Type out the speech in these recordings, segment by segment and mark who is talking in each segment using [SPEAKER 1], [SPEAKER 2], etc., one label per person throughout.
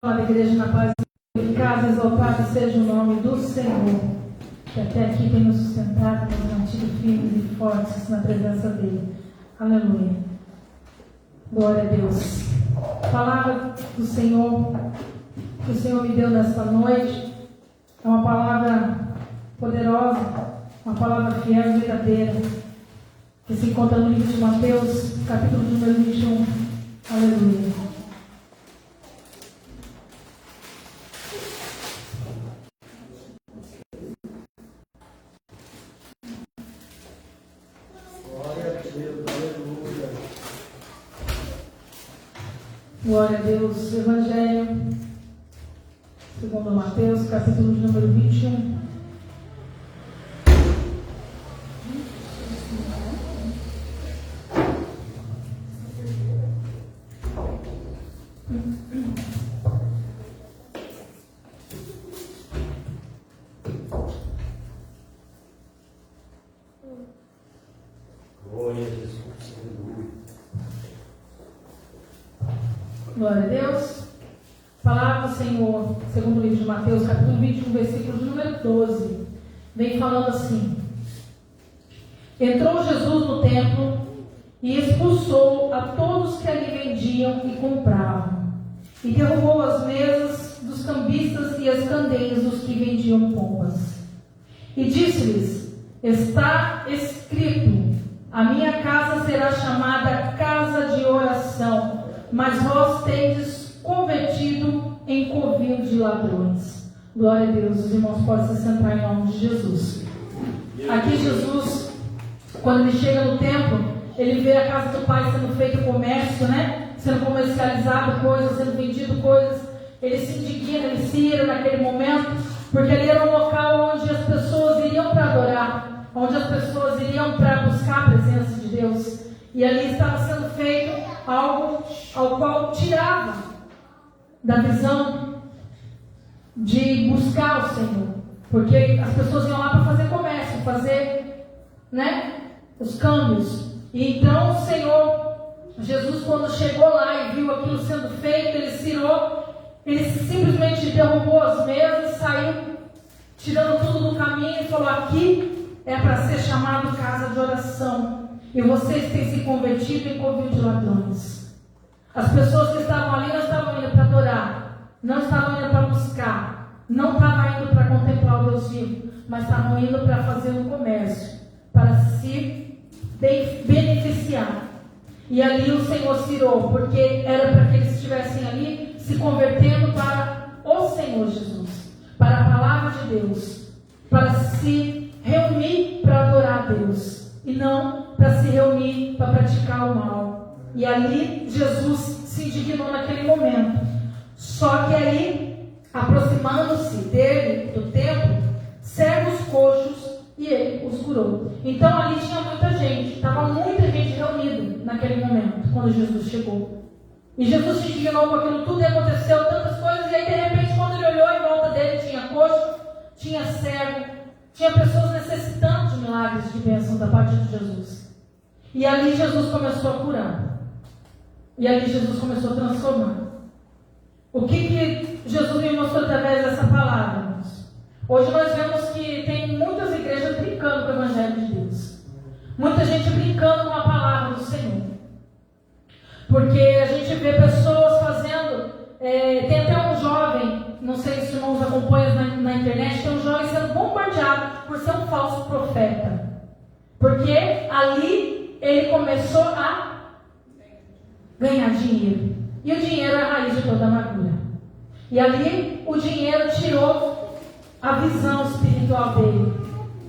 [SPEAKER 1] Amada igreja, na paz de casa, exaltado seja o nome do Senhor, que até aqui tem nos sustentado, nos mantido firmes e fortes na presença dele. Aleluia. Glória a Deus. A palavra do Senhor, que o Senhor me deu nesta noite, é uma palavra poderosa, uma palavra fiel e verdadeira, que se encontra no livro de Mateus, capítulo número 21. Aleluia. Glória a Deus. Evangelho segundo Mateus, capítulo número 21.
[SPEAKER 2] Glória a Jesus.
[SPEAKER 1] Glória a Deus. Palavra do Senhor, segundo o livro de Mateus, capítulo 21, versículo número 12. Vem falando assim: Entrou Jesus no templo e expulsou a todos que ali vendiam e compravam, e derrubou as mesas dos cambistas e as candeias dos que vendiam pombas. E disse-lhes: Está escrito, a minha casa será chamada casa de oração, mas vós tendes convertido em covil de ladrões. Glória a Deus. Os irmãos podem se sentar em nome de Jesus. Aqui Jesus, quando ele chega no templo, ele vê a casa do Pai sendo feito comércio, sendo comercializado coisas, sendo vendido coisas. Ele se indigna, ele se ira naquele momento, porque ali era um local onde as pessoas iriam para adorar, onde as pessoas iriam para buscar a presença de Deus. E ali estava sendo feito algo ao qual tirava da visão de buscar o Senhor, porque as pessoas iam lá para fazer comércio, fazer os câmbios. E então o Senhor Jesus, quando chegou lá e viu aquilo sendo feito, ele se irou, ele simplesmente derrubou as mesas, saiu tirando tudo do caminho e falou: aqui é para ser chamado casa de oração, e vocês têm se convertido em covil de ladrões. As pessoas que estavam ali não estavam indo para adorar, não estavam indo para buscar, não estavam indo para contemplar o Deus vivo, mas estavam indo para fazer um comércio, para se beneficiar. E ali o Senhor se irou, porque era para que eles estivessem ali se convertendo para o Senhor Jesus, para a palavra de Deus, para se reunir para adorar a Deus, e não para se reunir para praticar o mal. E ali Jesus se indignou naquele momento. Só que aí, aproximando-se dele, do templo, servos coxos, e ele os curou. Então ali tinha muita gente, estava muita gente reunida naquele momento, quando Jesus chegou. E Jesus se indignou com aquilo tudo, e aconteceu tantas coisas, e aí de repente, quando ele olhou em volta dele, tinha coxo, tinha cego, tinha pessoas necessitando de milagres, de bênção da parte de Jesus. E ali Jesus começou a curar. E ali Jesus começou a transformar. O que Jesus me mostrou através dessa palavra, irmãos? Hoje nós vemos que tem muitas igrejas brincando com o Evangelho de Deus. Muita gente brincando com a palavra do Senhor. Porque a gente vê pessoas fazendo... tem até um jovem, não sei se os irmãos acompanham na internet, tem um jovem sendo bombardeado por ser um falso profeta. Porque ali ele começou a ganhar dinheiro. E o dinheiro é a raiz de toda amargura. E ali o dinheiro tirou a visão espiritual dele.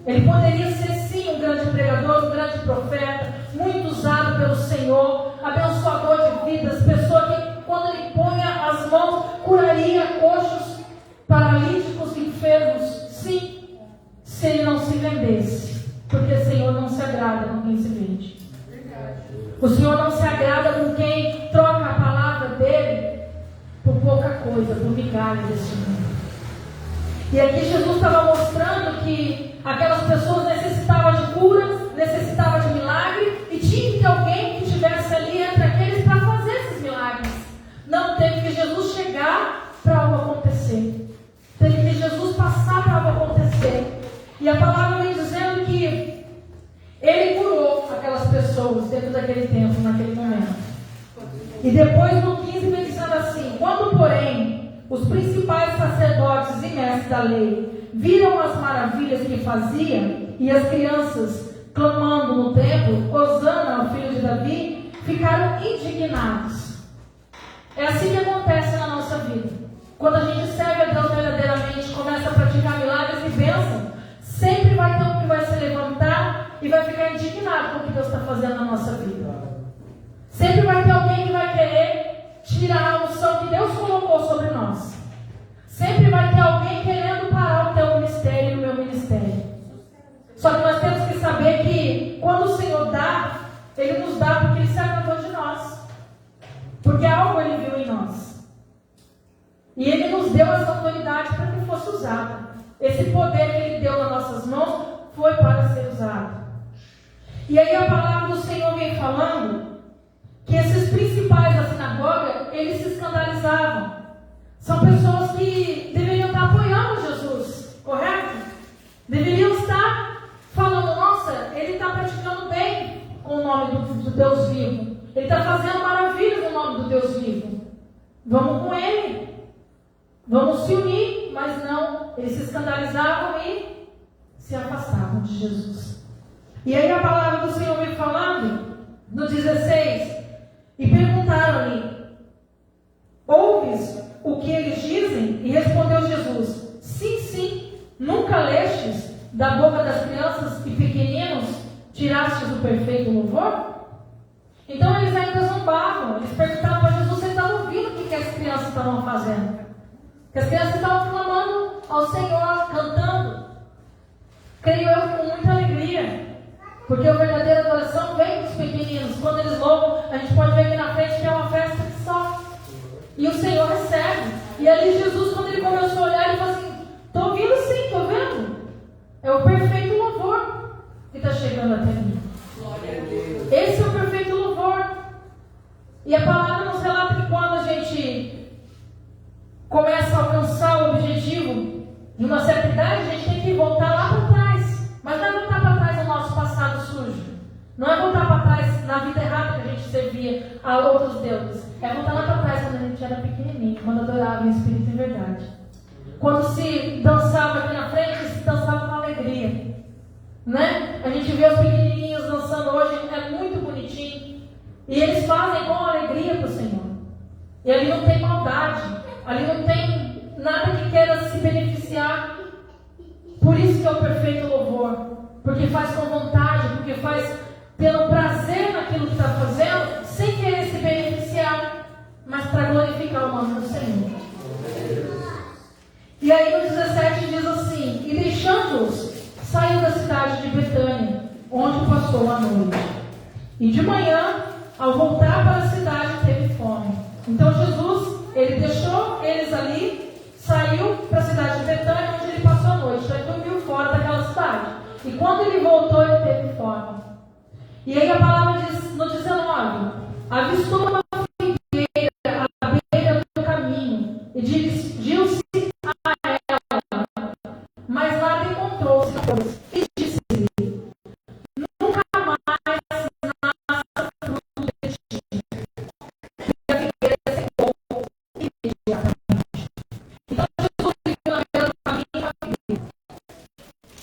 [SPEAKER 1] Ele poderia ser sim um grande pregador, um grande profeta, muito usado pelo Senhor, abençoador de vidas, pessoa que quando ele punha as mãos, curaria coxos, paralíticos, enfermos. Sim, se ele não se vendesse. Porque o Senhor não se agrada com quem se vende. O Senhor não se agrada com quem troca a palavra dele por pouca coisa, por migalha deste mundo. E aqui Jesus estava mostrando que aquelas pessoas necessitavam de cura, necessitavam de milagre, e tinha que ter alguém que estivesse ali entre aqueles para fazer esses milagres. Não teve que Jesus chegar para E a palavra vem dizendo que ele curou aquelas pessoas dentro daquele templo, naquele momento. E depois no 15 vem dizendo assim: quando, porém, os principais sacerdotes e mestres da lei viram as maravilhas que fazia, e as crianças clamando no templo, Hosana ao filho de Davi, ficaram indignados. É assim que acontece na nossa vida. Quando a gente serve a Deus verdadeiramente, começa a praticar milagres e bênçãos, sempre vai ter um que vai se levantar e vai ficar indignado com o que Deus está fazendo na nossa vida. Sempre vai ter alguém que vai querer tirar a unção que Deus colocou sobre nós. Sempre vai ter alguém querendo parar o teu ministério e o meu ministério. Só que nós temos que saber que quando o Senhor dá, Ele nos dá porque Ele se agradou de nós. Porque algo Ele viu em nós. E Ele nos deu essa autoridade para que fosse usada. Esse poder que Ele deu nas nossas mãos foi para ser usado. E aí a palavra do Senhor vem falando que esses principais da sinagoga, eles se escandalizavam. São pessoas que deveriam estar apoiando Jesus, correto? Deveriam estar falando: nossa, ele está praticando bem com o nome do Deus vivo. Ele está fazendo maravilhas no nome do Deus vivo. Vamos com ele. Vamos se unir. Mas não, eles se escandalizavam e se afastavam de Jesus. E aí a palavra do Senhor vem falando, no 16, e perguntaram-lhe: ouves o que eles dizem? E respondeu Jesus: sim, sim, nunca lestes da boca das crianças e pequeninos, tirastes o perfeito louvor? Então eles ainda zombavam, eles perguntavam para Jesus: você está ouvindo o que as crianças estavam fazendo? Que as crianças estavam clamando ao Senhor, cantando, creio eu, com muita alegria, porque a verdadeira adoração vem dos pequeninos. Quando eles louvam, a gente pode ver aqui na frente que é uma festa que só. E o Senhor recebe. E ali Jesus, quando ele começou a olhar, ele falou assim: estou ouvindo sim, estou vendo. É o perfeito louvor que está chegando até mim. Esse é o perfeito louvor. E a palavra nos relata que quando a gente começa a alcançar o objetivo de uma certa idade, a gente tem que voltar lá para trás. Mas não é voltar para trás no nosso passado sujo. Não é voltar para trás na vida errada que a gente servia a outros deuses. É voltar lá para trás quando a gente era pequenininho, quando adorava em espírito e verdade. Quando se dançava aqui na frente, se dançava com alegria. Né? A gente vê os pequenininhos dançando hoje, é muito bonitinho. E eles fazem com alegria para o Senhor. E ali não tem maldade. Ali não tem nada que queira se beneficiar. Por isso que é o perfeito louvor. Porque faz com vontade, porque faz pelo prazer naquilo que está fazendo, sem querer se beneficiar, mas para glorificar o nome do Senhor. E aí no 17 diz assim: e deixando-os, saiu da cidade de Betânia, onde passou a noite. E de manhã, ao voltar para a cidade, teve fome. Então Jesus, ele deixou eles ali, saiu para a cidade de Betânia, onde ele passou a noite. Então ele dormiu fora daquela cidade. E quando ele voltou, ele teve fome. E aí a palavra diz no 19: avistou uma figueira à beira do caminho e dirigiu-se a ela, mas lá encontrou-se e disse-lhe: nunca mais nasça fruto de ti. E a figueira secou imediatamente. Então Jesus viu na beira do caminho a figueira.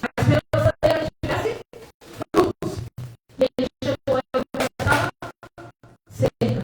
[SPEAKER 1] A esperança dele tivesse frutos. E ele chegou a ela e estava seca.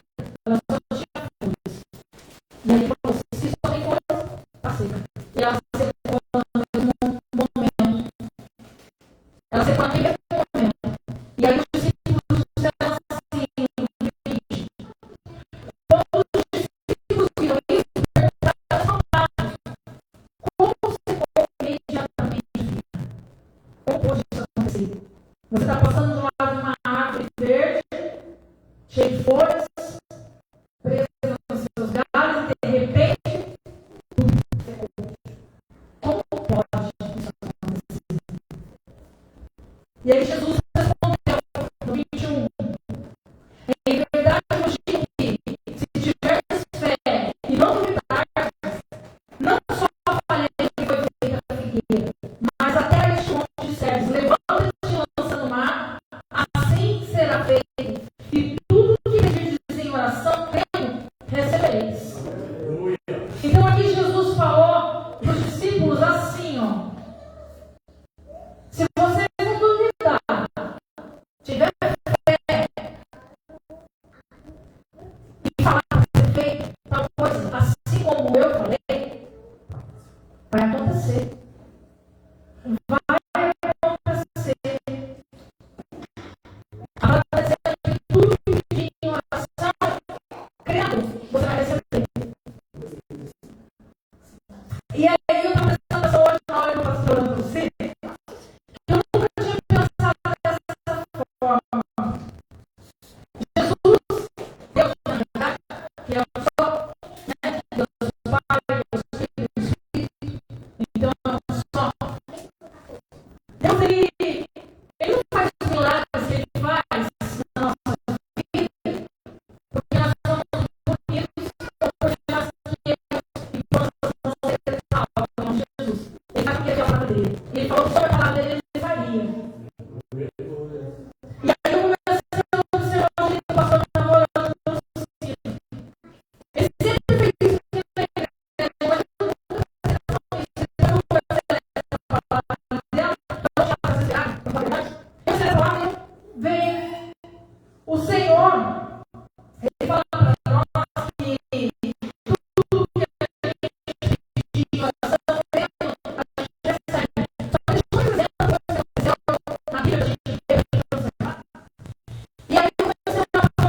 [SPEAKER 1] Vai acontecer. Vai acontecer. Acontecer que tudo que pedir em oração, crendo, você vai receber. E aí eu estou pensando hoje na hora que eu estou falando para você, eu nunca tinha pensado dessa forma. Jesus, Deus, na verdade, que eu sou, né? Deus Pai, Deus Filho, Deus Espírito. Então, só. Deus, ele não faz os milagres que ele faz na nossa vida, porque nós somos bonitos, ou porque nós queremos e possamos ser salvos em nome de Jesus. Ele sabe o que é a palavra dele. Ele falou sobre a palavra dele, ele faria. E aí eu comecei a observar o que o pastor estava orando pelo Ciro. Ele sempre fez isso na igreja, mas eu nunca vem o Senhor, ele fala para nós que tudo que a gente pedir em oração, a gente recebe. Só que deixa eu dizer uma coisa na Bíblia, a gente vê, e aí eu comecei a orando,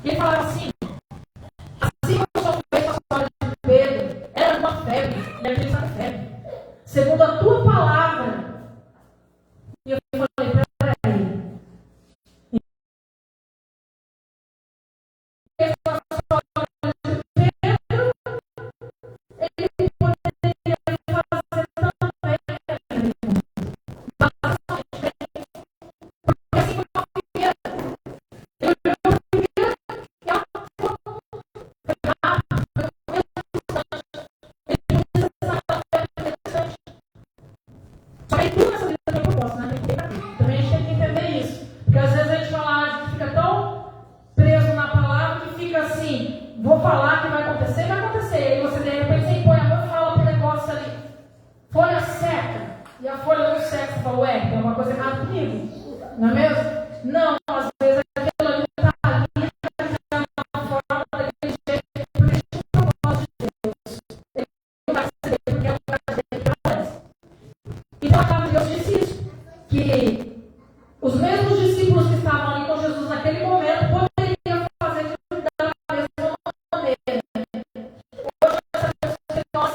[SPEAKER 1] e ele falava assim como eu sou feito a história de Pedro, era uma febre, e a gente sabe febre, segundo a tua palavra. E eu falei, peraí. Essa história de Pedro, ele poderia fazer também. Porque assim como a primeira, ele pegou a primeira e ela foi rápida, ele precisa interessante. Só que tudo nessa vida tem propósito, né? Também a gente tem que entender isso. Porque às vezes a gente fala, a gente fica tão preso na palavra que fica assim, vou falar que vai acontecer. E aí você de repente você põe a mão e fala pro negócio ali, folha seca, e a folha não seca, você fala, ué, tem uma coisa errada comigo. Não é mesmo? Não, às vezes aquilo ali está ali, de uma forma daquele jeito, porque existe um propósito de Deus. Ele não vai receber porque é o lugar dele que aparece. Então a palavra de Deus disse isso, que os mesmos discípulos que estavam ali com Jesus naquele momento poderiam fazer da mesma maneira. Hoje nós sabemos que nós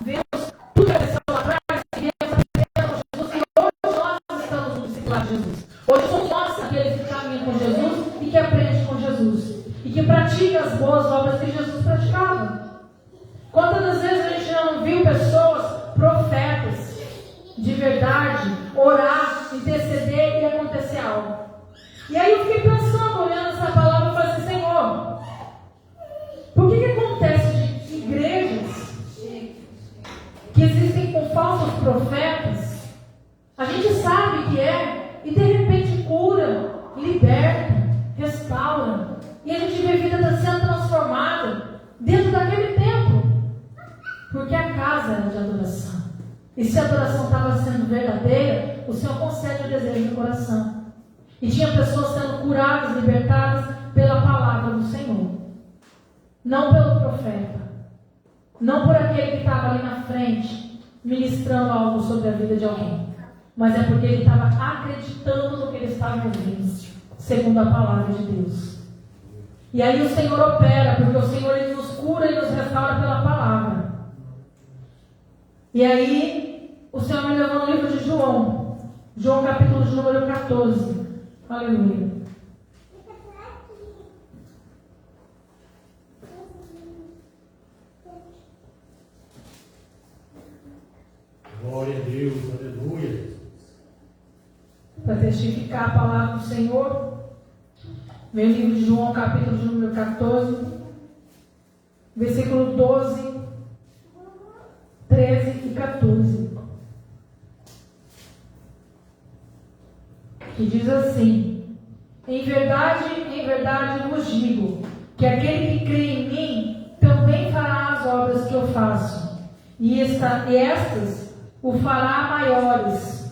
[SPEAKER 1] vemos tudo que aconteceu lá atrás, e viemos aprendendo com Jesus, e hoje nós estamos no discipulado de Jesus. Hoje somos nós aqueles que caminham com Jesus e que aprendem com Jesus. E que praticam as boas obras que Jesus praticava. Quantas vezes a gente não viu pessoas, profetas, de verdade, orar, interceder e acontecer algo. E aí eu fiquei pensando, olhando essa palavra, e falei assim, Senhor, por que acontece de igrejas que existem com falsos profetas, a gente sabe que é, e de repente cura, liberta, restaura, e a gente vê a vida sendo transformada dentro daquele templo, porque a casa era de adoração. E se a adoração estava sendo verdadeira, o Senhor concede o desejo do coração. E tinha pessoas sendo curadas, libertadas pela palavra do Senhor. Não pelo profeta. Não por aquele que estava ali na frente, ministrando algo sobre a vida de alguém. Mas é porque ele estava acreditando no que ele estava ouvindo, segundo a palavra de Deus. E aí o Senhor opera, porque o Senhor ele nos cura e nos restaura pela palavra. E aí, o Senhor me levou no livro de João. João capítulo de número 14. Aleluia.
[SPEAKER 2] Glória a Deus, aleluia.
[SPEAKER 1] Para testificar a palavra do Senhor, vem o livro de João capítulo de número 14, versículo 12, 13 e 14, que diz assim: em verdade vos digo, que aquele que crê em mim, também fará as obras que eu faço, e estas o fará maiores,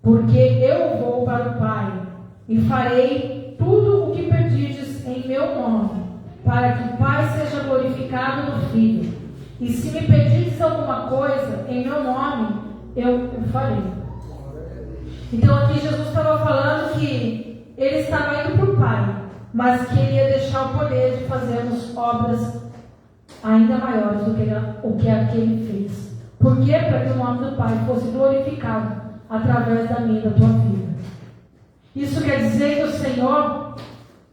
[SPEAKER 1] porque eu vou para o Pai, e farei tudo o que pedirdes em meu nome, para que o Pai seja glorificado no Filho. E se me pedirdes precisa de alguma coisa, em meu nome, eu farei. Então aqui Jesus estava falando que ele estava indo para o Pai, mas que ele ia deixar o poder de fazermos obras ainda maiores do que o que aquele fez. Por quê? Para que o nome do Pai fosse glorificado através da minha e da tua vida. Isso quer dizer que o Senhor,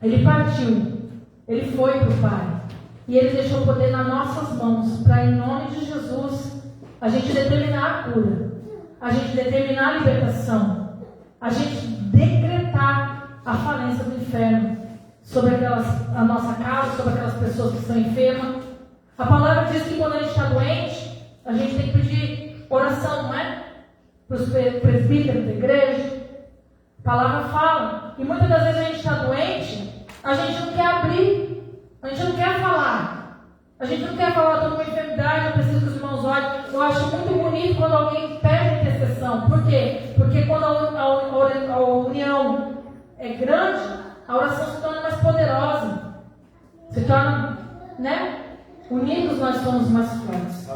[SPEAKER 1] ele partiu, ele foi para o Pai, e ele deixou o poder nas nossas mãos, para em nome de Jesus, a gente determinar a cura, a gente determinar a libertação, a gente decretar a falência do inferno sobre a nossa casa, sobre aquelas pessoas que estão enfermas. A palavra diz que quando a gente está doente, a gente tem que pedir oração, não é? Para os presbíteros da igreja. A palavra fala. E muitas das vezes a gente está doente, a gente não quer abrir, a gente não quer falar. A gente não quer falar de uma enfermidade, eu preciso que os irmãos olhem. Eu acho muito bonito quando alguém pede intercessão. Por quê? Porque quando a união é grande, a oração se torna mais poderosa. Se torna, né? Unidos nós somos mais fortes.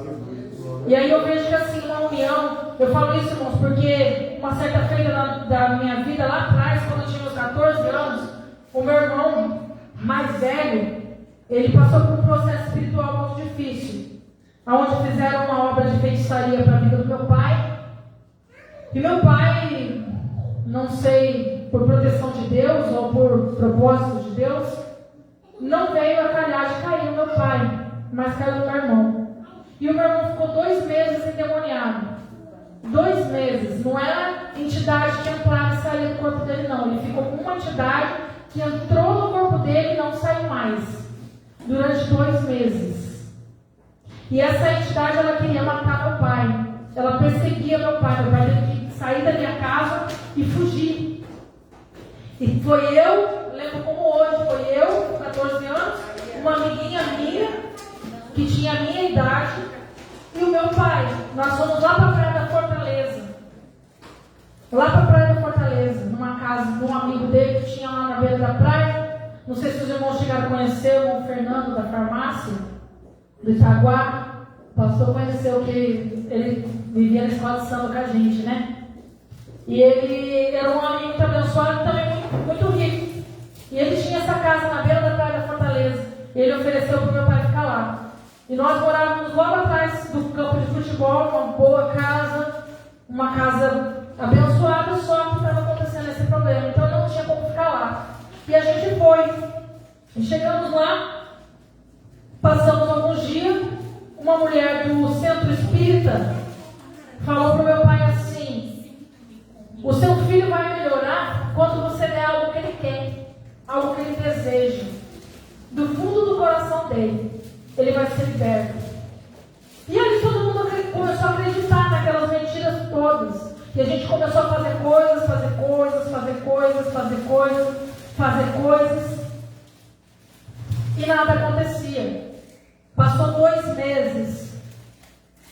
[SPEAKER 1] E aí eu vejo que assim, uma união, eu falo isso, irmãos, porque uma certa feita da minha vida lá atrás, quando eu tinha uns 14 anos, o meu irmão mais velho, ele passou por um processo espiritual muito difícil, onde fizeram uma obra de feitiçaria para a vida do meu pai. E meu pai, não sei, por proteção de Deus ou por propósito de Deus, não veio a calhar de cair no meu pai, mas caiu no meu irmão. E o meu irmão ficou 2 meses endemoniado. 2 meses. Não era entidade que entrava e saía do corpo dele, não. Ele ficou com uma entidade que entrou no corpo dele e não saiu mais. Durante 2 meses. E essa entidade, ela queria matar meu pai. Ela perseguia meu pai. Meu pai teve que sair da minha casa e fugir. E foi eu, lembro como hoje, foi eu, com 14 anos, uma amiguinha minha, que tinha a minha idade, e o meu pai. Nós fomos lá para a Praia da Fortaleza. Lá para a Praia da Fortaleza, numa casa de um amigo dele que tinha lá na beira da praia. Não sei se os irmãos chegaram a conhecer o irmão Fernando da farmácia, do Itaguá. O pastor conheceu que ele vivia na escola de samba com a gente, né? E ele era um amigo muito abençoado e também muito rico. E ele tinha essa casa na beira da Praia da Fortaleza. E ele ofereceu para o meu pai ficar lá. E nós morávamos logo atrás do campo de futebol, uma boa casa, uma casa abençoada, só que estava acontecendo esse problema. Então não tinha como ficar lá. E a gente foi. E chegamos lá, passamos alguns dias, uma mulher do centro espírita falou para o meu pai assim: o seu filho vai melhorar quando você der algo que ele quer, algo que ele deseja, do fundo do coração dele. Ele vai ser liberto. E aí todo mundo começou a acreditar naquelas mentiras todas. E a gente começou a fazer coisas, fazer coisas, fazer coisas, fazer coisas, fazer coisas. E nada acontecia. Passou 2 meses.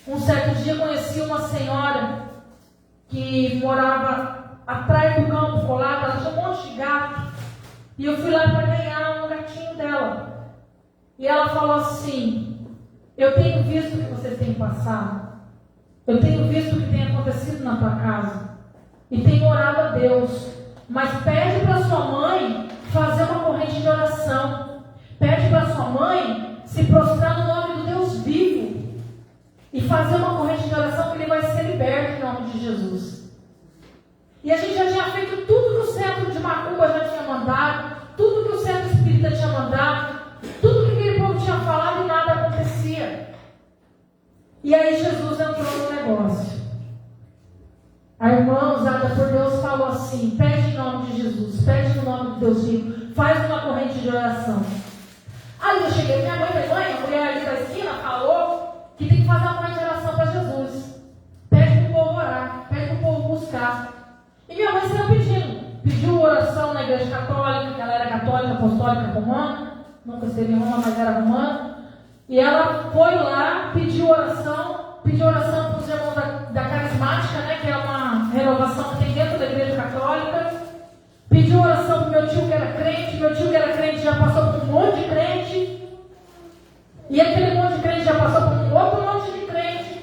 [SPEAKER 1] Um certo dia conheci uma senhora que morava atrás do campo colado. Ela tinha um monte de gato. E eu fui lá para ganhar um gatinho dela. E ela falou assim: eu tenho visto o que vocês têm passado. Eu tenho visto o que tem acontecido na tua casa. E tenho orado a Deus. Mas pede para sua mãe fazer uma corrente de oração. Pede para sua mãe se prostrar no nome do Deus vivo. E fazer uma corrente de oração que ele vai ser liberto em nome de Jesus. E a gente já tinha feito tudo que o centro de Macumba já tinha mandado. Tudo que o centro espírita tinha mandado. Tudo que aquele povo tinha falado e nada acontecia. E aí Jesus entrou no negócio. A irmã usada por Deus falou assim: pede em nome de Jesus, pede no nome de Deus vivo, faz uma corrente de oração. Aí eu cheguei, minha mãe falou: mãe, a mulher ali da esquina falou que tem que fazer uma corrente de oração para Jesus. Pede para o povo orar, pede para o povo buscar. E minha mãe saiu pediu oração na igreja católica, que ela era católica, apostólica, romana. Nunca esteve em Roma, mas era romana. E ela foi lá, pediu oração para os irmãos da carismática, né, que é uma renovação que tem dentro da igreja católica. Pediu oração para o meu tio que era crente já passou por um monte de crente. E aquele monte de crente já passou por um outro monte de crente.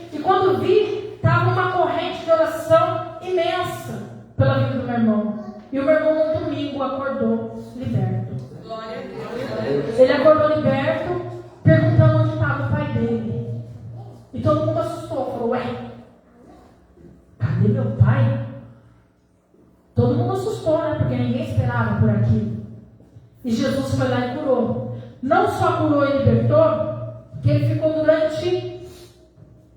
[SPEAKER 1] E o meu irmão, no domingo, acordou liberto. Ele acordou liberto, perguntando onde estava o pai dele. E todo mundo assustou, falou: ué, cadê meu pai? Todo mundo assustou, né? Porque ninguém esperava por aquilo. E Jesus foi lá e curou. Não só curou e libertou, que ele ficou durante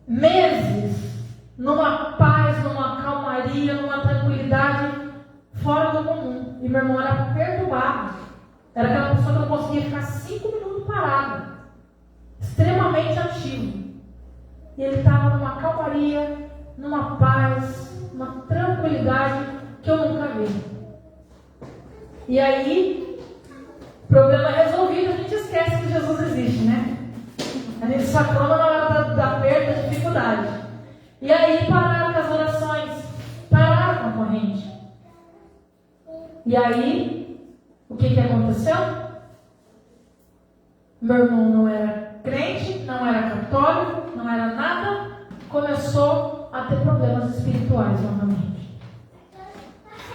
[SPEAKER 1] meses numa paz, numa calmaria, numa tranquilidade fora do comum. E meu irmão era perturbado. Era aquela pessoa que não conseguia ficar 5 minutos parado, extremamente ativo. E ele estava numa calmaria, numa paz, numa tranquilidade que eu nunca vi. E aí, problema resolvido, a gente esquece que Jesus existe, né? A gente só clama na hora da perda, da dificuldade. E aí pararam com as orações, pararam com a corrente. E aí, o que aconteceu? Meu irmão não era crente, não era católico, não era nada, começou a ter problemas espirituais novamente.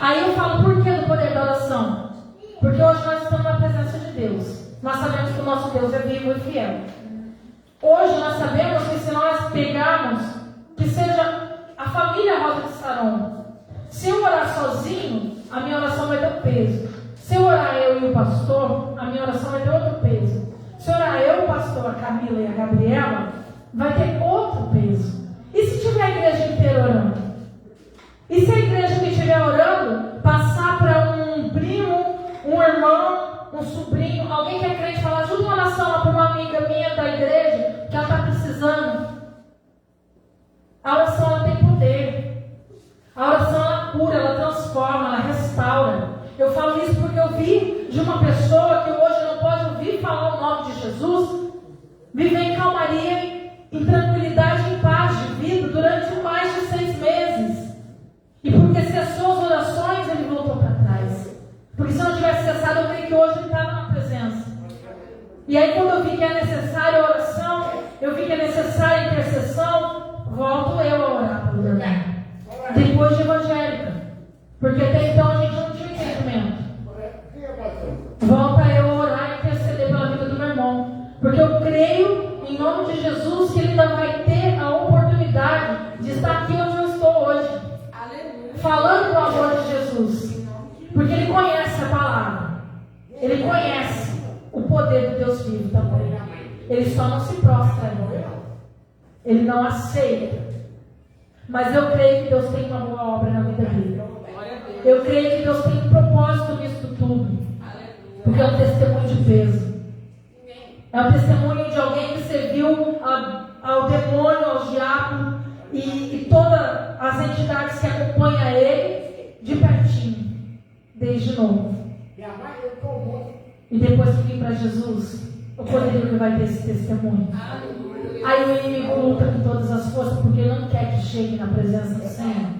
[SPEAKER 1] Aí eu falo, por que do poder da oração? Porque hoje nós estamos na presença de Deus. Nós sabemos que o nosso Deus é vivo e fiel. Hoje nós sabemos que se nós pegarmos, que seja a família Rosa de Saron, se eu orar sozinho, a minha oração vai ter um peso. Se eu orar eu e o pastor, a minha oração vai ter outro peso. Se orar eu, o pastor, a Camila e a Gabriela, vai ter outro peso. E se tiver a igreja inteira orando? E se a igreja que estiver orando passar para um primo, um irmão, um sobrinho, alguém que é crente, falar, ajuda uma oração lá para uma amiga minha da igreja, que ela está precisando. A oração ela tem poder. A oração ela cura, ela transforma, ela restaura. Eu falo isso porque eu vi de uma pessoa que hoje não pode ouvir falar o nome de Jesus, viver em calmaria, em tranquilidade, em paz de vida durante mais de 6 meses. E porque cessou as orações, ele voltou para trás. Porque se não tivesse cessado, eu creio que hoje ele estava na presença. E aí quando eu vi que é necessária a oração, eu vi que é necessária a intercessão, volto eu a orar pelo meu irmão. Depois de evangélica. Porque até então a gente não tinha entendimento. Volta eu a orar e interceder pela vida do meu irmão. Porque eu creio, em nome de Jesus, que ele ainda vai ter a oportunidade de estar aqui onde eu estou hoje. Falando do amor de Jesus. Porque ele conhece a palavra. Ele conhece o poder do Deus vivo também. Ele só não se prostra ainda. Ele não aceita. Mas eu creio que Deus tem uma boa obra na vida dele. Eu creio que Deus tem um propósito nisso tudo. Porque é um testemunho de peso. É um testemunho de alguém que serviu ao demônio, ao diabo e todas as entidades que acompanham ele de pertinho, desde novo. E depois que vim para Jesus, o poder que vai ter esse testemunho. Aí o inimigo luta com todas as forças, porque não quer que chegue na presença do Senhor.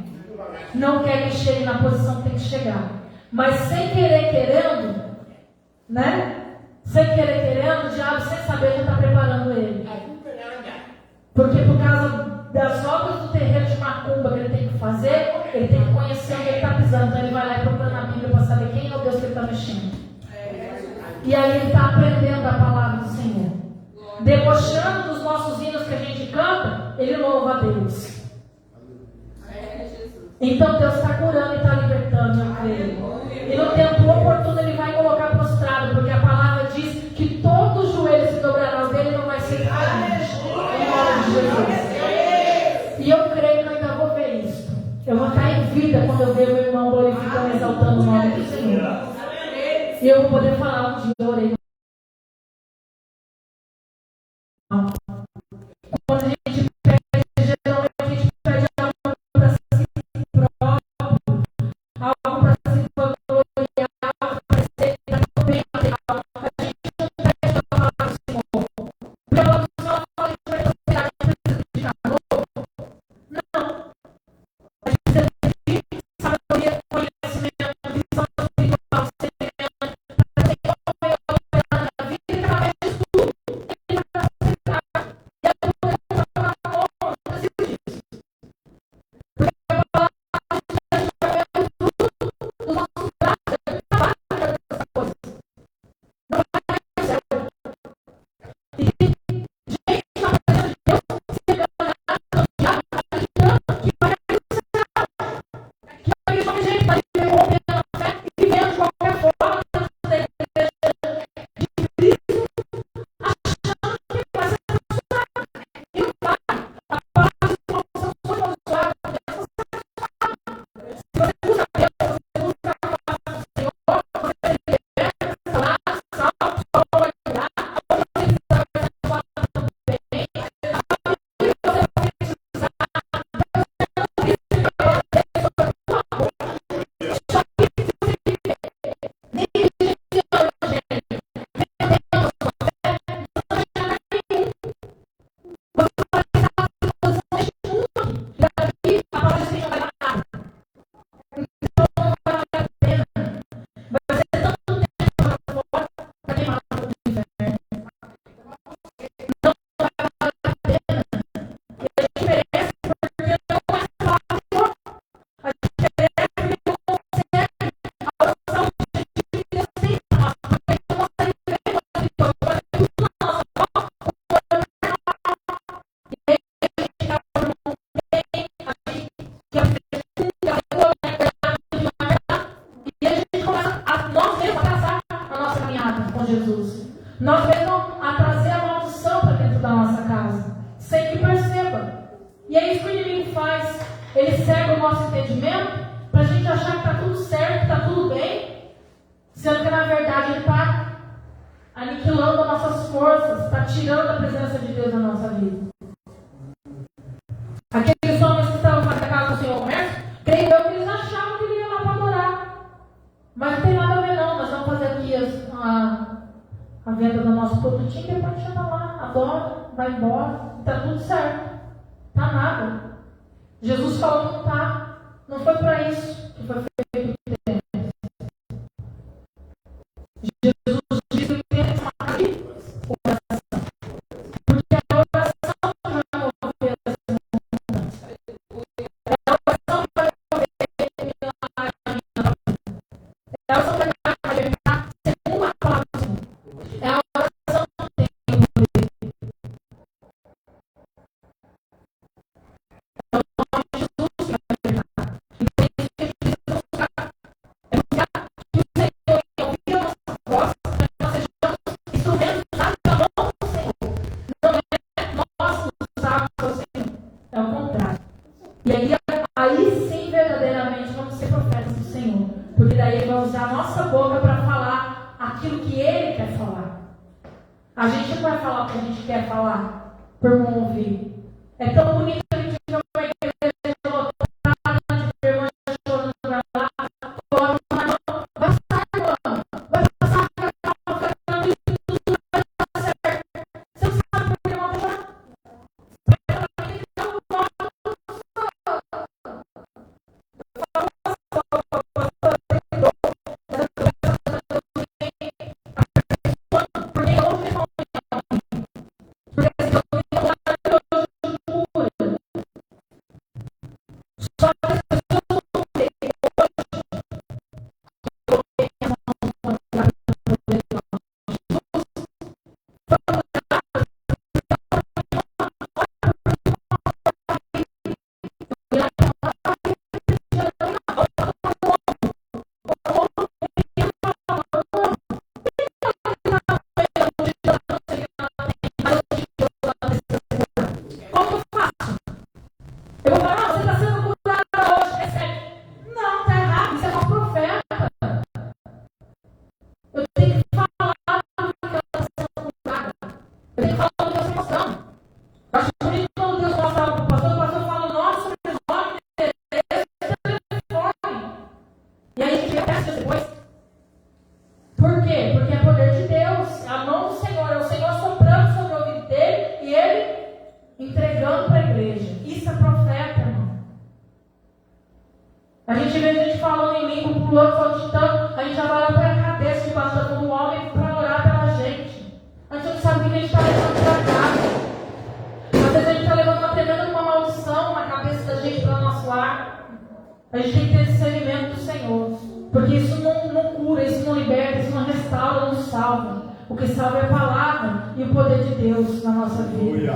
[SPEAKER 1] Não quer que chegue na posição que tem que chegar. Mas sem querer, querendo, né? Sem querer, querendo, o diabo, sem saber, já está preparando ele. Porque por causa das obras do terreiro de macumba que ele tem que fazer, ele tem que conhecer onde ele está pisando. Então ele vai lá e procura na Bíblia para saber quem é o Deus que ele está mexendo. E aí ele está aprendendo a palavra do Senhor. Debochando dos nossos hinos que a gente canta, ele louva a Deus. Então Deus está curando e está libertando, eu creio. E no tempo oportuno ele vai colocar prostrado, porque a palavra diz que todo o joelho se dobrará ao dele e não vai ser diferente. Em nome de Jesus. E eu creio que eu ainda vou ver isso. Eu vou estar em vida quando eu ver meu irmão glorificando e exaltando o nome do Senhor. E eu vou poder falar um dia, eu orei. Quando a gente pede, geralmente a gente pede algo para si próprio, algo para se vangloriar, algo para ser bem material. A gente não pede a palavra do Senhor. Porque a palavra do Senhor fala que vai prosperar e precisa de novo. Não. A gente precisa de sabedoria, conhecimento, visão espiritual, sentimento, para ter operar na vida e através disso tudo. Ele vai prosperar. E é isso que o inimigo faz. Ele cega o nosso entendimento para a gente achar que está tudo certo, que está tudo bem, sendo que na verdade ele está aniquilando as nossas forças, está tirando a presença de Deus na nossa vida. Aqueles homens que estavam na casa do Senhor Comércio, creio eu que eles achavam que ele ia lá para adorar. Mas não tem nada a ver não, nós vamos fazer aqui a venda do nosso produtinho, depois a gente chega lá, adora, vai embora, está tudo certo. Está nada. Jesus falou que não está. Não foi para isso que foi feito o tempo. Jesus disse que o tempo aqui, oração. Porque a oração vai mover as montanhas. A oração vai mover milagres. A oração vai libertar sem uma palavra. É a oração que tem poder. Aí sim, verdadeiramente, vamos ser profetas do Senhor. Porque daí Ele vai usar a nossa boca para falar aquilo que Ele quer falar. A gente não vai falar o que a gente quer falar por não ouvir. É tão bonito a gente ver uma igreja lotada de vergonha chorando para lá. Coloca uma mão, vai passar, irmão. Vai passar, tudo vai dar certo. Você não sabe por que não vai passar. A gente tem que ter discernimento do Senhor. Porque isso não cura, isso não liberta, isso não restaura, não salva. O que salva é a palavra e o poder de Deus na nossa vida.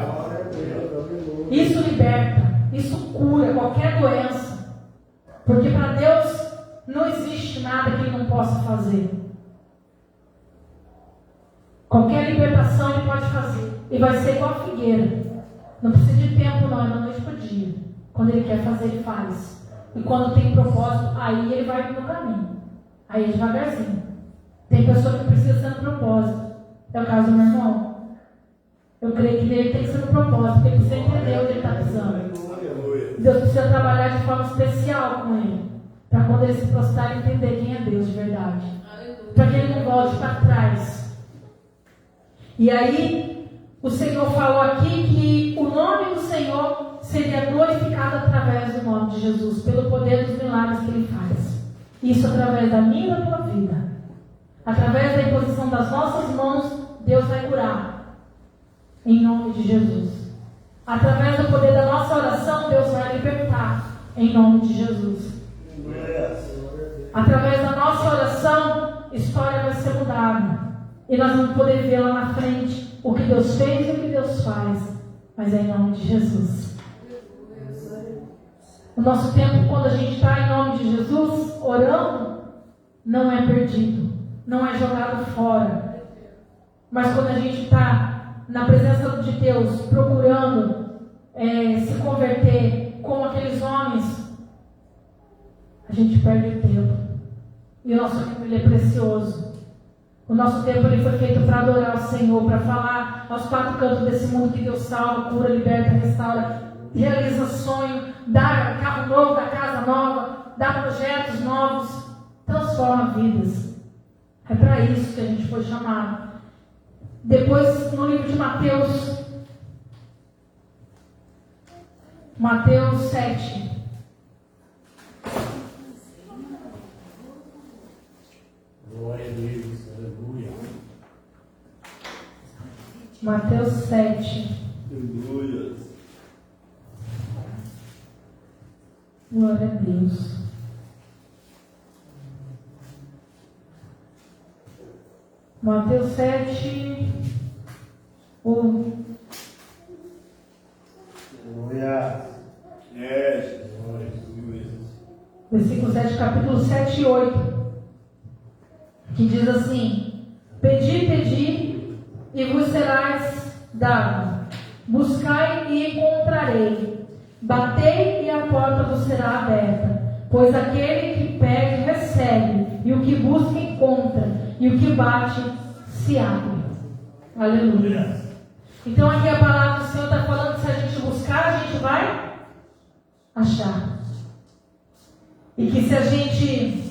[SPEAKER 1] Isso liberta, isso cura qualquer doença. Porque para Deus não existe nada que Ele não possa fazer. Qualquer libertação Ele pode fazer. E vai ser igual a figueira. Não precisa de tempo não, é da noite para o dia. Quando Ele quer fazer, Ele faz. E quando tem propósito, aí Ele vai no caminho. Aí é devagarzinho. Tem pessoa que precisa ser no propósito. É o caso do meu irmão. Eu creio que ele tem que ser no propósito. Ele precisa entender onde ele está pisando. Deus precisa trabalhar de forma especial com ele. Para quando ele se prostrar, entender quem é Deus de verdade. Para que ele não volte para trás. E aí, o Senhor falou aqui que o nome do Senhor seria glorificado através do nome de Jesus, pelo poder dos milagres que Ele faz. Isso através da minha e da tua vida. Através da imposição das nossas mãos, Deus vai curar. Em nome de Jesus. Através do poder da nossa oração, Deus vai libertar. Em nome de Jesus. Através da nossa oração, a história vai ser mudada. E nós vamos poder ver lá na frente o que Deus fez e o que Deus faz. Mas é em nome de Jesus. O nosso tempo, quando a gente está em nome de Jesus, orando, não é perdido. Não é jogado fora. Mas quando a gente está na presença de Deus, procurando se converter gente perde o tempo. E o nosso tempo ele é precioso. O nosso tempo ele foi feito para adorar o Senhor, para falar aos quatro cantos desse mundo que Deus salva, cura, liberta, restaura, realiza sonho, dá carro novo, dá casa nova, dá projetos novos, transforma vidas. É para isso que a gente foi chamado. Depois, no livro de Mateus 7.
[SPEAKER 2] Glória a Deus, aleluia.
[SPEAKER 1] Mateus 7.
[SPEAKER 3] Aleluia.
[SPEAKER 1] Glória a Deus. Mateus 7, 1.
[SPEAKER 2] Glória.
[SPEAKER 3] Yes.
[SPEAKER 2] Glória a Deus.
[SPEAKER 1] Versículo 7, capítulo 7 e 8. Que diz assim: Pedi, pedi, e vos serás dado. Buscai e encontrarei. Batei e a porta vos será aberta. Pois aquele que pede, recebe. E o que busca, encontra. E o que bate, se abre. Aleluia. Então aqui a palavra do Senhor está falando que se a gente buscar, a gente vai achar. E que se a gente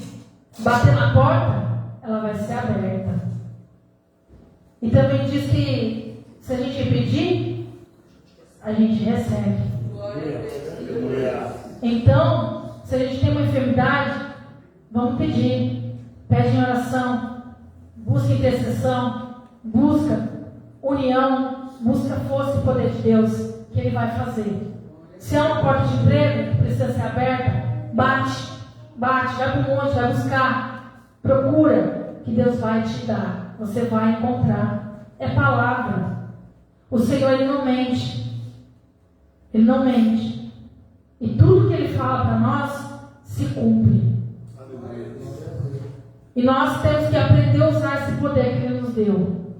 [SPEAKER 1] bater na porta, ela vai ser aberta. E também diz que se a gente pedir, a gente recebe.
[SPEAKER 2] Aleluia.
[SPEAKER 1] Então, se a gente tem uma enfermidade, vamos pedir. Pede em oração, busca intercessão, busca união, busca força e poder de Deus, que Ele vai fazer. Se há uma porta de emprego que precisa ser aberta, bate, vai para o monte, vai buscar, procura, que Deus vai te dar, você vai encontrar. É palavra. O Senhor, Ele não mente. Ele não mente. E tudo que Ele fala para nós, se cumpre. E nós temos que aprender a usar esse poder que Ele nos deu.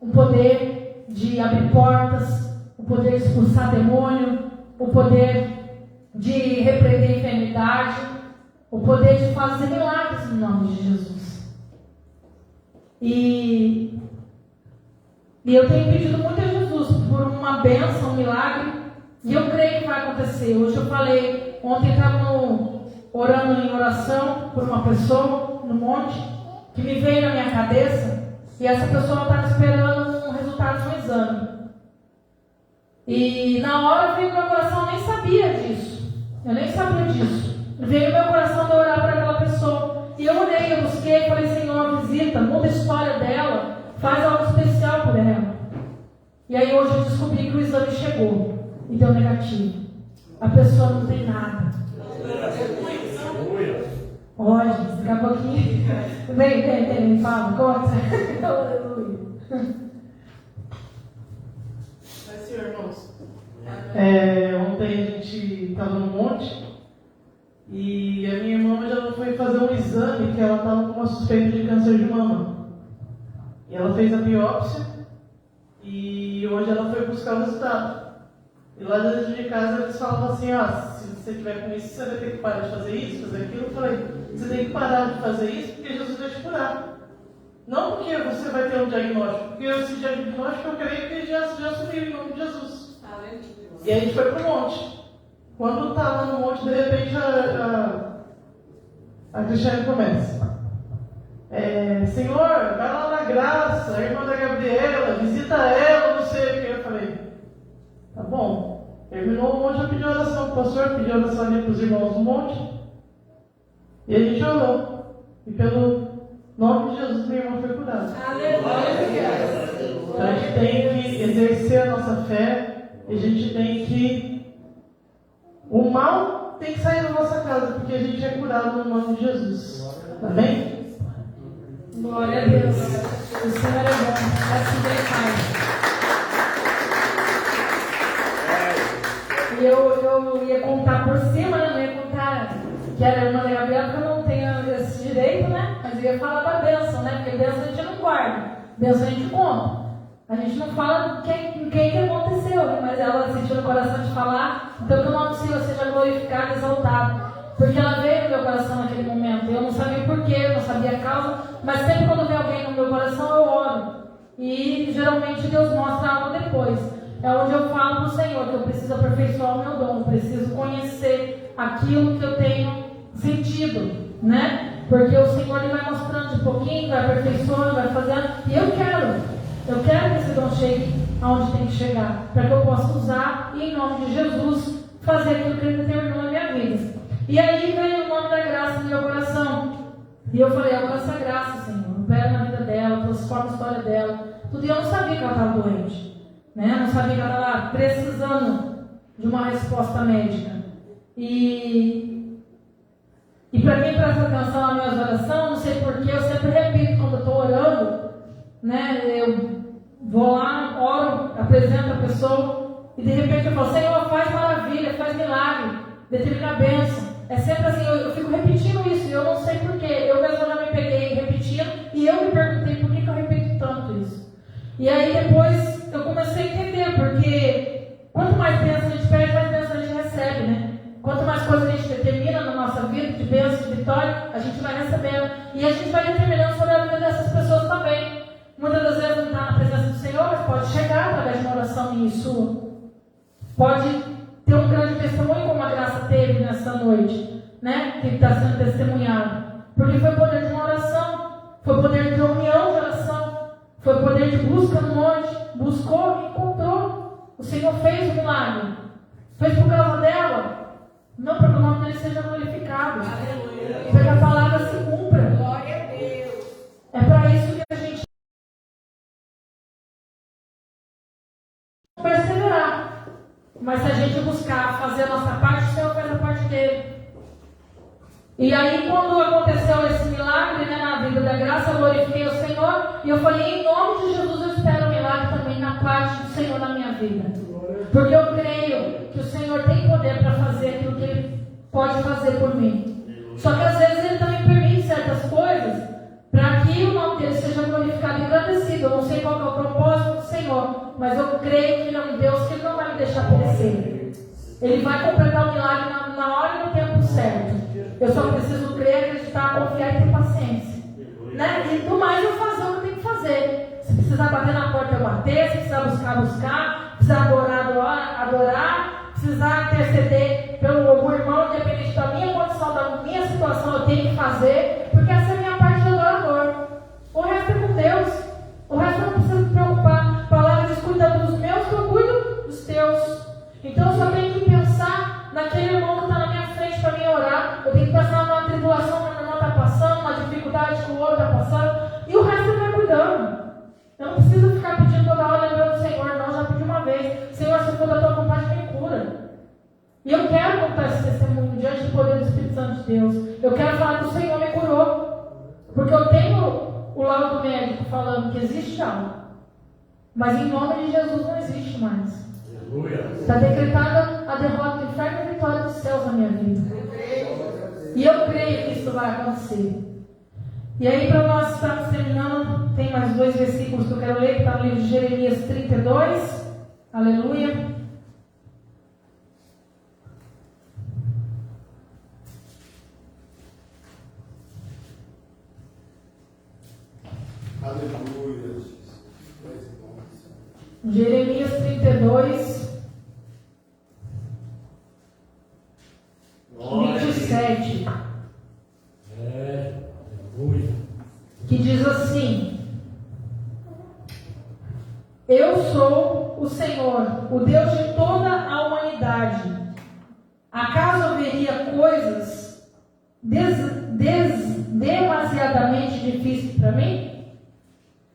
[SPEAKER 1] O poder de abrir portas, o poder de expulsar demônio, o poder de repreender enfermidade, o poder de fazer milagres no nome de Jesus. E eu tenho pedido muito a Jesus por uma bênção, um milagre, e eu creio que vai acontecer. Hoje eu falei, ontem estava orando em oração por uma pessoa no monte, que me veio na minha cabeça, e essa pessoa estava esperando um resultado do exame. E na hora veio no meu coração, eu nem sabia disso. Eu nem sabia disso. Veio no meu coração de orar para aquela pessoa. E eu orei, eu busquei, falei, Senhor, visita, muda a história dela, faz algo especial por ela. E aí hoje eu descobri que o exame chegou e deu negativo. A pessoa não tem nada. Olha, daqui a pouquinho. Vem, fala, conta. Aleluia.
[SPEAKER 4] Mas, senhor, irmãos, ontem a gente estava no monte e a minha irmã já foi fazer um exame que ela estava com uma suspeita de câncer de mama. E ela fez a biópsia e hoje ela foi buscar o resultado. E lá dentro de casa eles falavam assim, se você tiver com isso, você vai ter que parar de fazer isso, fazer aquilo. Eu falei, você tem que parar de fazer isso porque Jesus vai te curar. Não porque você vai ter um diagnóstico, porque esse diagnóstico eu creio que já assumiu em nome de Jesus. E a gente foi pro monte. Quando tá lá no monte, de repente a Cristiane começa. Senhor, vai lá na Graça, a irmã da Gabriela, visita ela, não sei o que. Eu falei, tá bom. Terminou o monte, eu pedi oração pro pastor, pedi oração ali pros irmãos do monte. E a gente orou. E pelo nome de Jesus, minha irmã foi curada.
[SPEAKER 1] Aleluia.
[SPEAKER 4] Então a gente tem que exercer a nossa fé. E a gente tem que... O mal tem que sair da nossa casa, porque a gente é curado no nome de Jesus. Amém?
[SPEAKER 1] Glória a Deus. O Senhor é bom. Assim vem, Pai. E eu ia contar por cima, né? Não ia contar que era a irmã da Gabriela, porque eu não tenho esse direito, né? Mas eu ia falar da bênção, né? Porque bênção a gente não guarda. Bênção a gente conta. A gente não fala quem que aconteceu, né? Mas ela sentiu no coração de falar. Então que o nome do Senhor seja glorificado e exaltado. porque ela veio no meu coração naquele momento. Eu não sabia porquê, não sabia a causa, mas sempre quando vem alguém no meu coração, eu oro. E geralmente Deus mostra algo depois. É onde eu falo para o Senhor que eu preciso aperfeiçoar o meu dom, eu preciso conhecer aquilo que eu tenho sentido, né? Porque o Senhor ele vai mostrando de pouquinho, vai aperfeiçoando, vai fazendo. E eu quero que esse dom chegue aonde tem que chegar, para que eu possa usar e, em nome de Jesus, fazer aquilo que Ele determinou na minha vida. E aí veio o nome da graça no meu coração. E eu falei, alcança a graça, Senhor. Opera na vida dela, transforma a história dela. Tudo. E eu não sabia que ela estava doente. Né? Eu não sabia que ela estava precisando de uma resposta médica. E para mim, prestar atenção nas minhas orações, não sei porquê, eu sempre repito quando eu estou orando, né? Eu vou lá, oro, apresento a pessoa, e de repente eu falo, Senhor, faz maravilha, faz milagre, determina a bênção. É sempre assim, eu fico repetindo isso, e eu não sei porquê. Eu mesmo já me peguei repetindo, e eu me perguntei por que eu repito tanto isso. E aí depois eu comecei a entender, porque quanto mais bênção a gente pede, mais bênção a gente recebe, né? Quanto mais coisas a gente determina na nossa vida, de bênção, de vitória, a gente vai recebendo. E a gente vai determinando sobre a vida dessas pessoas também. Muitas das vezes não está na presença do Senhor, mas pode chegar através de uma oração minha e sua. Pode ter um grande testemunho, como a graça teve nessa noite, né? Que está sendo testemunhado. Porque foi poder de uma oração, foi poder de reunião de oração, foi poder de busca no monte, buscou e encontrou. O Senhor fez o milagre. Fez por causa dela. Não para que o nome dele seja glorificado. Aleluia. Para que a palavra se cumpra.
[SPEAKER 5] Glória a Deus.
[SPEAKER 1] É para isso que a gente perseverar. Mas se a gente buscar fazer a nossa parte, o Senhor faz a parte dele. E aí, quando aconteceu esse milagre, né, na vida da graça, eu glorifiquei o Senhor. E eu falei, em nome de Jesus, eu espero um milagre também na parte do Senhor na minha vida. Porque eu creio que o Senhor tem poder para fazer aquilo que Ele pode fazer por mim. Só que às vezes Ele também permite certas coisas para que o nome dele seja glorificado e engrandecido. Eu não sei qual é o propósito do Senhor, mas eu creio que Ele é um Deus que Ele não vai me deixar perecer. Ele vai completar o milagre na hora e no tempo certo. Eu só preciso crer, acreditar, confiar e ter paciência. Né? E do mais eu fazer o que eu tenho que fazer. Se precisar bater na porta, eu bater. Se precisar buscar. Precisar adorar, precisar interceder pelo algum irmão, independente da minha condição, da minha situação, eu tenho que fazer, porque essa é a minha parte de adorador. O resto é com Deus. O resto eu não preciso me preocupar. A palavra diz: cuida dos meus, que eu cuido dos teus. Então eu só tenho que pensar naquele irmão que está na minha frente para mim orar. Eu tenho que pensar numa tribulação que a minha irmã está passando, na dificuldade que o outro está passando, e o resto ele vai cuidando. Eu não preciso ficar pedindo toda hora, lembrando do Senhor, não, já pedi uma vez. Senhor, se for da tua vontade, me cura. E eu quero contar esse testemunho diante do poder do Espírito Santo de Deus. Eu quero falar que o Senhor me curou. Porque eu tenho o laudo médico falando que existe algo. Mas em nome de Jesus não existe mais. Está decretada a derrota do inferno e a vitória dos céus na minha vida. E eu creio que isso vai acontecer. E aí, para nós estarmos terminando, tem mais 2 versículos que eu quero ler, que está no livro de Jeremias 32. Aleluia.
[SPEAKER 3] Aleluia.
[SPEAKER 1] Jeremias 32, 27. Que diz assim: eu sou o Senhor, o Deus de toda a humanidade. Acaso haveria coisas demasiadamente difíceis para mim?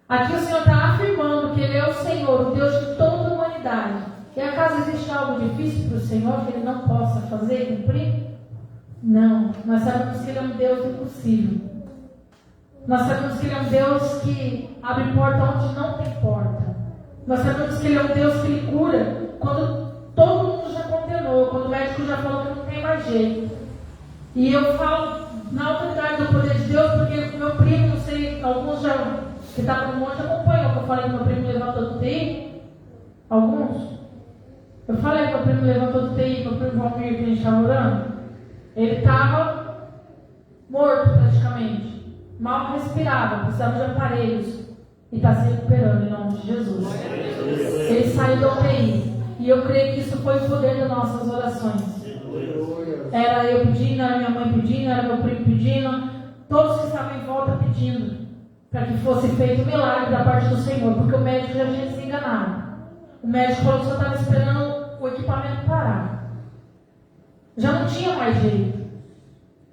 [SPEAKER 1] Aqui o Senhor está afirmando que Ele é o Senhor, o Deus de toda a humanidade. E acaso existe algo difícil para o Senhor que Ele não possa fazer e cumprir? Não, nós sabemos que Ele é um Deus impossível. Nós sabemos que Ele é um Deus que abre porta onde não tem porta. Nós sabemos que Ele é um Deus que Ele cura quando todo mundo já condenou, quando o médico já falou que não tem mais jeito. E eu falo na autoridade do poder de Deus, porque meu primo, não sei, alguns já que estavam no monte acompanham o que eu falei que meu primo levantou do TI. Alguns. Eu falei que meu primo levantou do TI, meu primo Valmir, que a gente estava orando. Ele estava morto praticamente, mal respirava, precisava de aparelhos e está se recuperando em nome de Jesus. Ele saiu da UTI e eu creio que isso foi o poder das nossas orações. Era eu pedindo, era minha mãe pedindo, era meu primo pedindo, todos que estavam em volta pedindo para que fosse feito um milagre da parte do Senhor, porque o médico já tinha se enganado. O médico falou que só estava esperando o equipamento parar. Já não tinha mais jeito.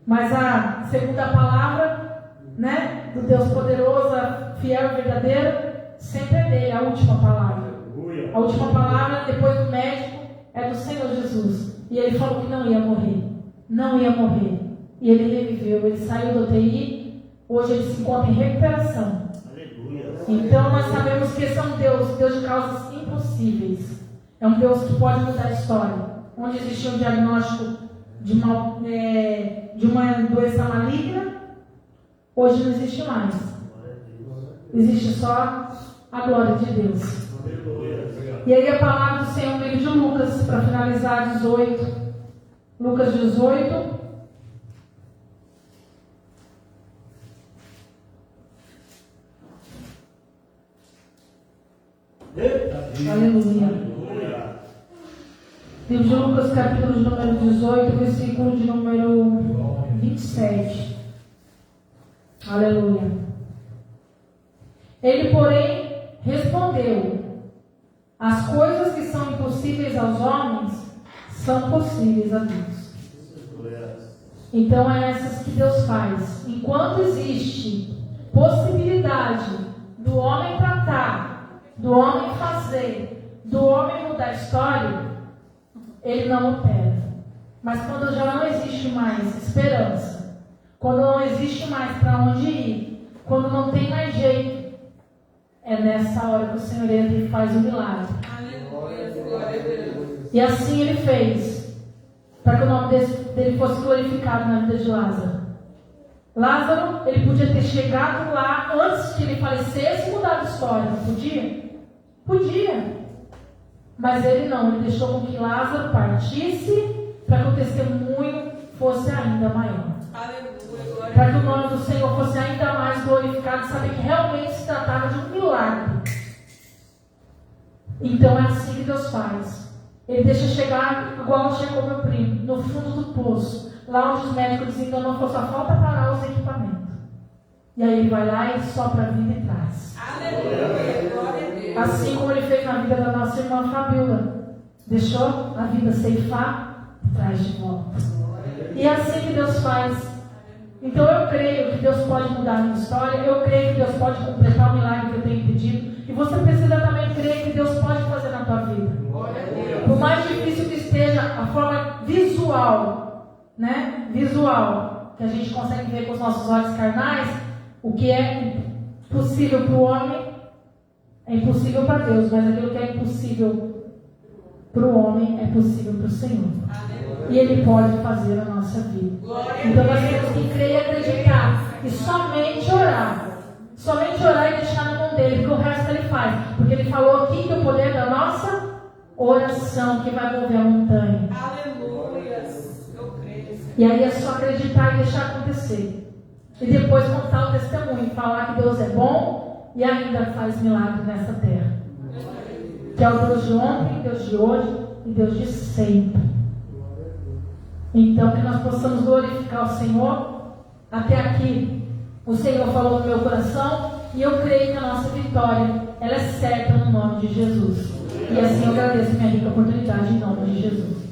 [SPEAKER 1] Mas a segunda palavra, né, do Deus poderoso, fiel e verdadeiro, sempre é dele, a última palavra. A última palavra, depois do médico, é do Senhor Jesus. E ele falou que não ia morrer. Não ia morrer. E ele reviveu, ele saiu do UTI, hoje ele se encontra em recuperação. Então nós sabemos que esse é um Deus de causas impossíveis. É um Deus que pode mudar a história. Onde existia um diagnóstico de uma doença maligna, hoje não existe mais. Existe só a glória de Deus. E aí a palavra do Senhor no livro de Lucas, para finalizar, 18. Lucas 18. Aleluia. Livro de Lucas, capítulo de número 18, versículo de número 27. Aleluia. Ele, porém, respondeu: as coisas que são impossíveis aos homens são possíveis a Deus. Então é essas que Deus faz. Enquanto existe possibilidade do homem tratar, do homem fazer, do homem mudar a história, ele não opera. Mas quando já não existe mais esperança, quando não existe mais para onde ir, quando não tem mais jeito, é nessa hora que o Senhor entra e faz o milagre. E assim ele fez, para que o nome dele fosse glorificado na vida de Lázaro. Lázaro, ele podia ter chegado lá antes que ele falecesse e mudado a história, não podia? Podia. Mas ele não, ele deixou com que Lázaro partisse para que o testemunho fosse ainda maior. Para que o nome do Senhor fosse ainda mais glorificado, saber que realmente se tratava de um milagre. Então é assim que Deus faz. Ele deixa chegar, igual chegou meu primo, no fundo do poço, lá onde os médicos diziam que não fosse, só falta parar os equipamentos. E aí ele vai lá e sopra a vida e traz. Assim como ele fez na vida da nossa irmã Fabiola, deixou a vida ceifar, traz de volta. E é assim que Deus faz. Então eu creio que Deus pode mudar a minha história, eu creio que Deus pode completar o milagre que eu tenho pedido, e você precisa também crer que Deus pode fazer na tua vida. Por mais difícil que esteja a forma visual, né? Visual, que a gente consegue ver com os nossos olhos carnais, o que é possível para o homem é impossível para Deus, mas aquilo que é impossível para o homem é possível para o Senhor. E Ele pode fazer a nossa vida. Então nós temos que crer e acreditar e somente orar e deixar na mão dele, porque o resto Ele faz. Porque Ele falou aqui que o poder da nossa oração que vai mover a montanha.
[SPEAKER 5] Aleluia. Eu creio.
[SPEAKER 1] E aí é só acreditar e deixar acontecer. E depois contar o testemunho, falar que Deus é bom e ainda faz milagre nessa terra. Que é o Deus de ontem, Deus de hoje e Deus de sempre. Então que nós possamos glorificar o Senhor. Até aqui o Senhor falou no meu coração e eu creio que a nossa vitória ela é certa no nome de Jesus. E assim eu agradeço minha rica oportunidade em nome de Jesus.